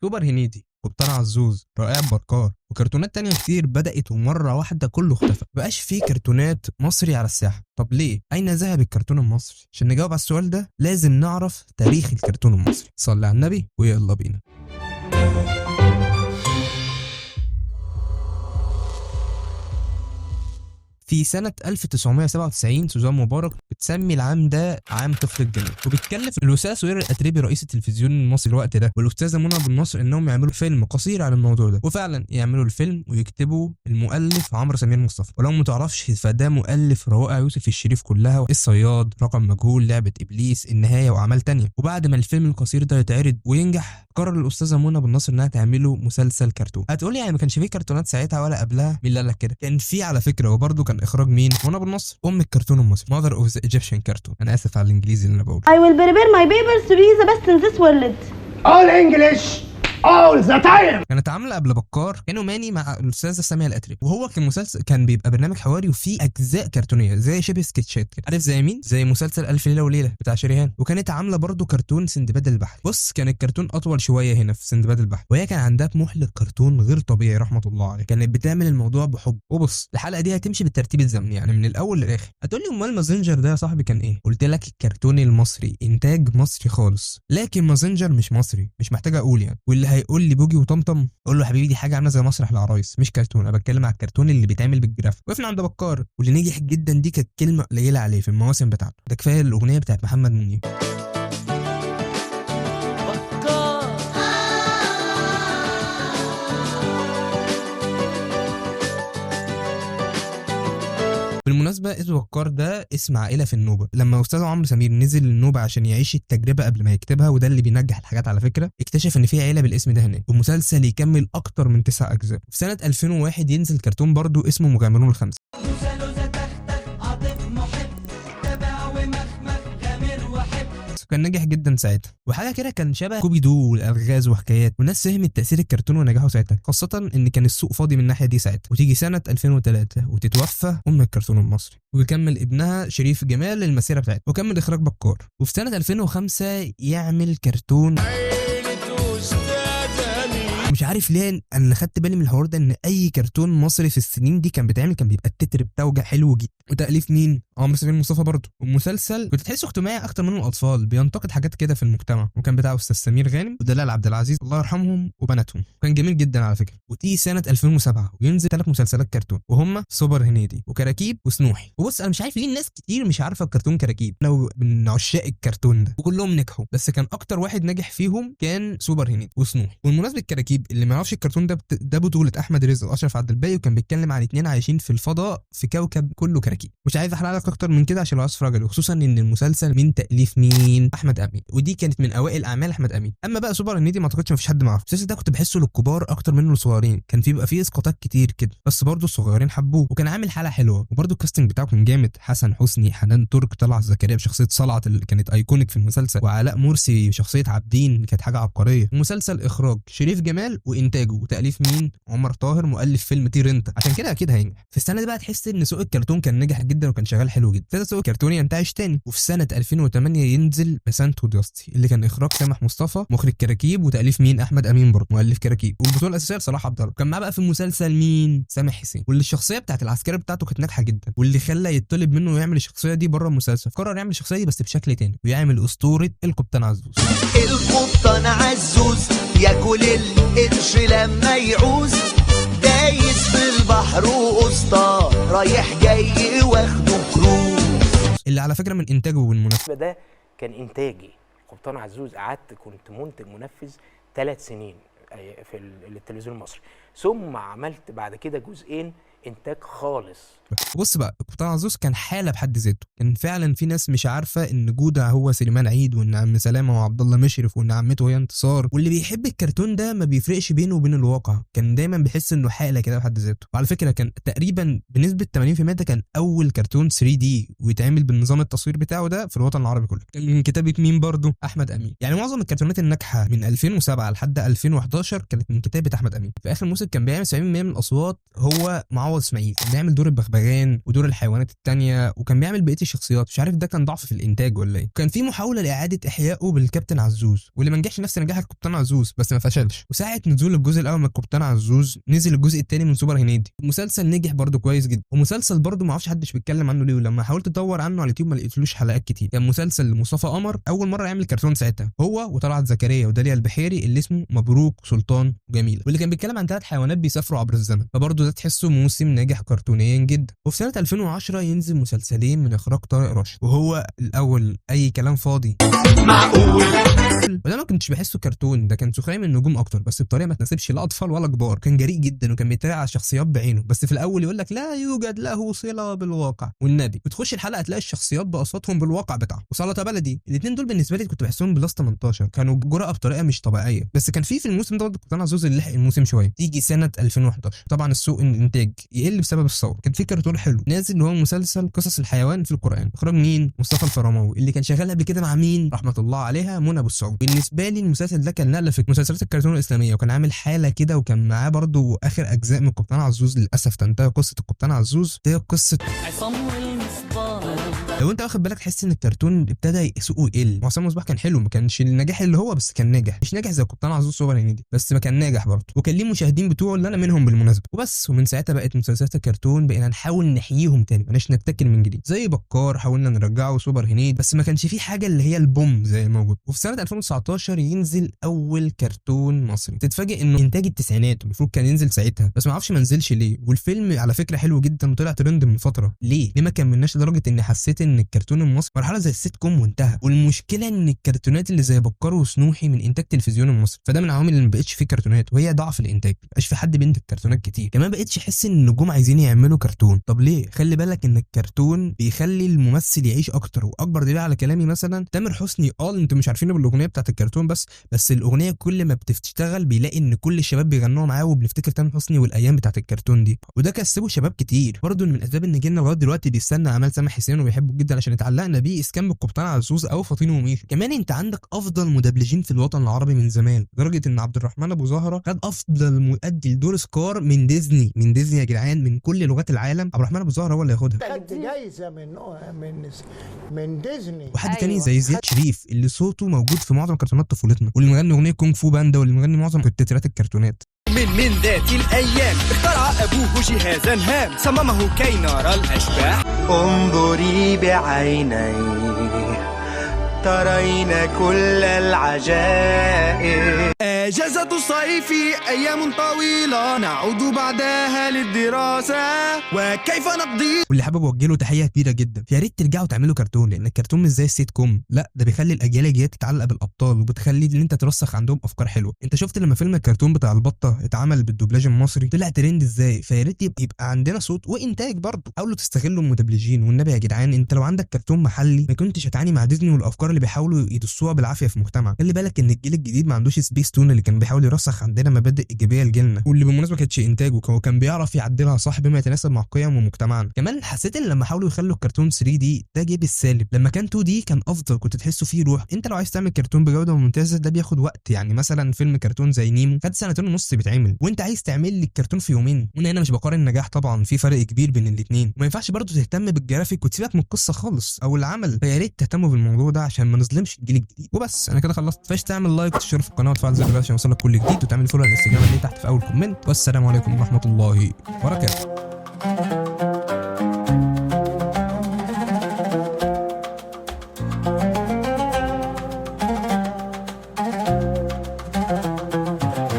سوبر هنيدي، قبطان عزوز، رائع بكار، وكرتونات تانية كتير بدأت ومرة واحدة كله اختفى. مبقاش فيه كرتونات مصري على الساحة. طب ليه؟ أين ذهب الكرتون المصري؟ عشان نجاوب على السؤال ده لازم نعرف تاريخ الكرتون المصري. صلي على النبي ويلا بينا. في سنة 1997 سوزان مبارك بتسمي العام ده عام طفل الجنوب، وبتكلف الأستاذ سهير الأتريبي رئيس التلفزيون المصري الوقت ده والأستاذة منى أبو النصر إنهم يعملوا فيلم قصير عن الموضوع ده، وفعلا يعملوا الفيلم ويكتبوا المؤلف عمرو سمير مصطفى. ولو متعرفش فده مؤلف روائع يوسف الشريف كلها، الصياد، رقم مجهول، لعبة إبليس، النهاية، وأعمال تانية. وبعد ما الفيلم القصير ده يتعرض وينجح قرر الأستاذة منى أبو النصر إنها تعمله مسلسل كرتون. هتقولي يعني ما كانش فيه كرتونات ساعتها ولا قبلها؟ مين اللي قال لك كده؟ كان فيه على فكرة، وبرده كان إخراج مين؟ منى أبو النصر، أم الكرتون المصري، mother of the Egyptian cartoon. أنا آسف على الإنجليزي اللي أنا بقوله. I will prepare my papers to be the best in this world. All English all the time. كانت عامله قبل بكار كانوا ماني مع الاستاذه ساميه الاتربي، وهو كان مسلسل كان بيبقى برنامج حواري وفيه اجزاء كرتونيه زي شبه سكتشات كده. عارف زي مين؟ زي مسلسل الف ليله وليله بتاع شريهان. وكانت عامله برضو كرتون سندباد البحر. بص كان الكرتون اطول شويه هنا في سندباد البحر، وهي كان عندها طموح للكرتون غير طبيعي رحمه الله عليه. كانت بتعمل الموضوع بحب. وبص الحلقه دي هتمشي بالترتيب الزمني يعني من الاول للاخر. هتقول لي امال مازنجر ده يا صاحبي كان ايه؟ قلت لك الكرتون المصري انتاج مصري خالص، لكن مازنجر مش مصري، مش محتاج اقول يعني. واللي هيقول لي بوجي طمطم اقول له حبيبي دي حاجه عامله زي مسرح العرايس مش كرتون. انا بتكلم على الكرتون اللي بيتعمل بالجرافيك. وقفنا عند بكار واللي نجح جدا دي كانت كلمه قليله عليه في المواسم بتاعته. ده كفايه الاغنيه بتاعت محمد منير. بالمناسبة اسم بكار ده اسم عائلة في النوبة. لما أستاذ عمرو سمير نزل النوبة عشان يعيش التجربة قبل ما يكتبها، وده اللي بينجح الحاجات على فكرة، اكتشف إن في عيلة بالاسم ده هناك، ومسلسل يكمل أكتر من 9 أجزاء. في سنة 2001 ينزل كرتون برضو اسمه مغامرون الخمسة. كان ناجح جدا ساعتها، وحاجه كده كان شبه كوبي دو والالغاز وحكايات، والناس فهمت تاثير الكرتون ونجاحه ساعتها، خاصه ان كان السوق فاضي من الناحيه دي ساعتها. وتيجي سنه 2003 وتتوفى ام الكرتون المصري، ويكمل ابنها شريف جمال المسيره بتاعته، وكمل اخراج بكار. وفي سنه 2005 يعمل كرتون. مش عارف ليه انا خدت بالي من الحوار ده، ان اي كرتون مصري في السنين دي كان بيتعمل كان بيبقى التتر بتاعه حلو جدا. وتاليف مين؟ عمرو سمير مصطفى برضه. والمسلسل كنت تحسه اجتماعي اكتر منه الاطفال، بينتقد حاجات كده في المجتمع، وكان بتاع استاذ سمير غانم ودلال عبد العزيز الله يرحمهم وبناتهم. وكان جميل جدا على فكره. وتيجي سنه 2007 وينزل 3 مسلسلات كرتون، وهم سوبر هنيدي وكراكيب وسنوحي. وبص انا مش عارف ليه الناس كتير مش عارفه الكرتون كراكيب، لو من عشاق الكرتون ده، وكلهم نجحوا، بس كان اكتر واحد نجح فيهم كان سوبر هنيدي وسنوحي. والمناسبه كراكيب اللي ما يعرفش الكرتون ده بطوله احمد رزق واشرف عبد الباقي، وكان بيتكلم عن 2 عايشين في الفضاء في كوكب كله كراكيب. مش عايز احرق لك اكتر من كده عشان لو عايز تتفرج، وخصوصا ان المسلسل من تاليف مين؟ احمد امين، ودي كانت من اوائل اعمال احمد امين. اما بقى سوبر هنيدي ما اعتقدش مفيش حد معاه. المسلسل ده كنت بحسه للكبار اكتر منه للصغيرين، كان بيبقى فيه اسقاطات كتير كده، بس برضه الصغيرين حبوه، وكان عامل حاله حلوه. وبرضه الكاستنج بتاعه كان جامد، حسن حسني، حنان ترك، طلعت زكريا بشخصيه صلعت اللي كانت ايكونيك في المسلسل، وعلاء مرسي بشخصيه عابدين اللي كانت حاجه عبقريه. المسلسل اخراج شريف جمال، وانتاجه وتاليف مين؟ عمر طاهر، مؤلف فيلم طير انت، عشان كده اكيد هينجح. في السنه دي بقى تحس ان سوق الكرتون كان نجح جدا وكان شغال حلو جدا، ابتدى سوق الكرتون ينتعش تاني. وفي سنه 2008 ينزل بسنت ودياستي اللي كان اخراج سامح مصطفى، مخرج كراكيب، وتاليف مين؟ احمد امين برضه، مؤلف كراكيب. والبطوله الاساسيه لصلاح عبد الله. كان معاه بقى في المسلسل مين؟ سامح حسين، واللي الشخصيه بتاعت العسكري بتاعته كانت ناجحه جدا، واللي خلى يطلب منه يعمل الشخصيه دي بره المسلسل. قرر يعمل الشخصيه دي بس بشكل تاني، ويعمل اسطوره القبطان عزوز. القبطان عزوز ياكل القرش لما يعوز، دايس في البحر وقسطا رايح جاي واخده كروز. اللي على فكره من انتاجه بالمناسبه ده كان انتاجي. قبطان عزوز قعدت كنت منتج منفذ 3 سنين في التلفزيون المصري، ثم عملت بعد كده جزئين انتاج خالص. بص بقى قبطان عزوز كان حاله بحد ذاته، كان فعلا في ناس مش عارفه ان جوده هو سليمان عيد، وان عم سلامه وعبد الله مشرف، وان عمته هي انتصار. واللي بيحب الكرتون ده ما بيفرقش بينه وبين الواقع، كان دايما بيحس انه حاله كده بحد ذاته. وعلى فكره كان تقريبا بنسبه 80% ده كان اول كرتون 3 دي ويتعمل بالنظام التصوير بتاعه ده في الوطن العربي كله. كان من كتابه مين برضه؟ احمد امين. يعني معظم الكرتونات الناجحه من 2007 لحد 2011 كانت من كتابه احمد امين. في اخر موسم كان بيعمل 70% من الاصوات هو مع معوض اسماعيل، كان بيعمل دور البغبغان ودور الحيوانات التانية، وكان بيعمل بقيه الشخصيات. مش عارف ده كان ضعف في الانتاج ولا ايه. كان في محاوله لاعاده احيائه بالكابتن عزوز، واللي ما نجحش نفس نجاح القبطان عزوز، بس ما فشلش. وساعه نزول الجزء الاول من القبطان عزوز نزل الجزء الثاني من سوبر هنيدي. المسلسل نجح برده كويس جدا، ومسلسل برده ما اعرفش حدش بيتكلم عنه ليه، ولما حاولت ادور عنه على اليوتيوب ما لقيتلوش حلقات كتير. كان مسلسل لمصطفى قمر، اول مره يعمل كرتون ساعتها، هو وطلعت زكريا وداليا البحيري، اللي اسمه مبروك سلطان وجميله، واللي كان بيتكلم عن 3 حيوانات بيسافروا عبر الزمن. فبرده ده تحسه موسم ناجح كرتونيا جدا. وفي سنه 2010 ينزل مسلسلين من اخراج طارق راشد، وهو الاول اي كلام فاضي معقول، وده ما كنتش بحسه كرتون، ده كان سخريه من النجوم اكتر، بس بطريقه ما تناسبش لا اطفال ولا كبار. كان جريء جدا وكان بيتريق على الشخصيات بعينه، بس في الاول يقول لك لا يوجد له صله بالواقع والنبي، وتخش الحلقه تلاقي الشخصيات باصواتهم بالواقع بتاعهم. وسلطه بلدي، الاثنين دول بالنسبه لي كنت بحسهم بلس 18، كانوا جرأة بطريقه مش طبيعيه. بس كان في الموسم ده برضه قبطان عزوز اللي لحق الموسم شويه. تيجي سنه 2011 طبعا السوق الانتاج يقل بسبب الثوره. كان في كرتون حلو نازل اللي هو مسلسل قصص الحيوان في القران، اخراج مين؟ مصطفى الفرماوي، اللي كان شغال قبل كده مع مين؟ رحمه الله عليها منى ابو السعود. بالنسبه لي المسلسل ده كان نقله في مسلسلات الكرتون الاسلاميه، وكان عامل حاله كده، وكان معاه برضه اخر اجزاء من القبطان عزوز. للاسف تنتهي قصه القبطان عزوز، هي قصه لو انت واخد بالك تحس ان الكرتون ابتدى سوقه يقل. عصام مصباح كان حلو، ما كانش النجاح اللي هو، بس كان ناجح، مش ناجح زي القبطان عزوز سوبر هنيدي، بس ما كان ناجح برضه، وكان ليه مشاهدين بتوعه اللي انا منهم بالمناسبه وبس. ومن ساعتها بقت مسلسلات الكرتون بقينا نحاول نحييهم تاني، مالناش نبتكر من جديد. زي بكار حاولنا نرجعه سوبر هنيدي، بس ما كانش فيه حاجه اللي هي البوم زي الموجود. وفي سنه 2019 ينزل اول كرتون مصري، تتفاجئ انه انتاج التسعينات، المفروض كان ينزل ساعتها، بس ما اعرفش ما نزلش ليه. والفيلم على فكره حلو جدا وطلع ترند من فتره. ليه ما كملناش؟ لدرجه ان حسيت ان الكرتون المصري مرحله زي السيت كوم وانتهى. والمشكله ان الكرتونات اللي زي بكار وسنوحي من انتاج تلفزيون المصري، فده من العوامل اللي ما بقتش فيه كرتونات، وهي ضعف الانتاج، ما بقاش في حد بينتج كرتونات كتير. كمان بقتش احس ان النجوم عايزين يعملوا كرتون. طب ليه؟ خلي بالك ان الكرتون بيخلي الممثل يعيش اكتر، واكبر دليل على كلامي مثلا تامر حسني. انتوا مش عارفينه بالاغنيه بتاعت الكرتون بس الاغنيه كل ما بتشتغل بيلاقي ان كل الشباب بيغنوها معاه، وبنفتكر تامر حسني والايام بتاعت الكرتون دي، وده كسبه شباب كتير. برضه من الاسباب ان جيلنا لغايه دلوقتي بيستنى اعمال سامح حسين وبيحبه جدا عشان اتعلقنا بيه، اسكان بالقبطان عزوز او فاطين وميشو. كمان انت عندك افضل مدبلجين في الوطن العربي من زمان، لدرجه ان عبد الرحمن ابو زهره خد افضل مؤدي لدور سكار من ديزني يا جدعان، من كل لغات العالم عبد الرحمن ابو زهره هو اللي هياخدها. خد جايزه من ديزني. وحد تاني زي زياد شريف اللي صوته موجود في معظم كرتونات طفولتنا، واللي مغني اغنيه كونغ فو باندا، واللي مغني معظم تترات الكرتونات. من ذات الأيام اخترع أبوه جهازا هام صممه كي نرى الأشباح. انظري بعيني ترين كل العجائب. أجازة الصيف أيام طويلة نعود بعدها للدراسة وكيف نقضي. واللي حابب اوجه له تحيه كبيره جدا، يا ريت ترجعوا تعملوا كرتون، لان الكرتون مش زي السيت كوم، لا ده بيخلي الاجيال الجايه تتعلق بالابطال، وبتخلي ان انت ترسخ عندهم افكار حلوه. انت شفت لما فيلم الكرتون بتاع البطه اتعمل بالدوبلاج المصري طلع ترند ازاي؟ فيا ريت يبقى عندنا صوت وانتاج برضه. حاولوا تستغلوا المدبلجين، والنبي يا جدعان انت لو عندك كرتون محلي ما كنتش هتعاني مع ديزني والافكار اللي بيحاولوا يدسوها بالعافيه في المجتمع. خلي بالك ان الجيل الجديد ما عندوش سبيس تون اللي كان بيحاول يرسخ عندنا مبادئ ايجابيه لجيلنا، واللي بالمناسبه كانتش انتاجه، وكان بيعرف يعدلها صح بما يتناسب مع قيم ومجتمعنا. كمان حسيت ان لما حاولوا يخلوا الكرتون 3 دي ده جه بالسالب، لما كان 2 دي كان افضل، كنت تحسه فيه روح. انت لو عايز تعمل كرتون بجوده ممتازه ده بياخد وقت، يعني مثلا فيلم كرتون زي نيمو خد 2.5 سنين بيتعمل، وانت عايز تعمل لي الكرتون في يومين. وانا هنا مش بقارن النجاح طبعا، في فرق كبير بين الاثنين، وما ينفعش برضه تهتم بالجرافيك وتسيبك من القصه خالص او العمل. فيا ريت تهتموا بالموضوع ده عشان ما نظلمش الجيل الجديد. وبس انا كده خلصت. فاش تعمل لايك وتشترك في القناه وتفعل زر الجرس عشان يوصلك كل جديد، وتعمل فولو على الانستجرام اللي تحت في اول كومنت. والسلام عليكم ورحمه الله وبركاته.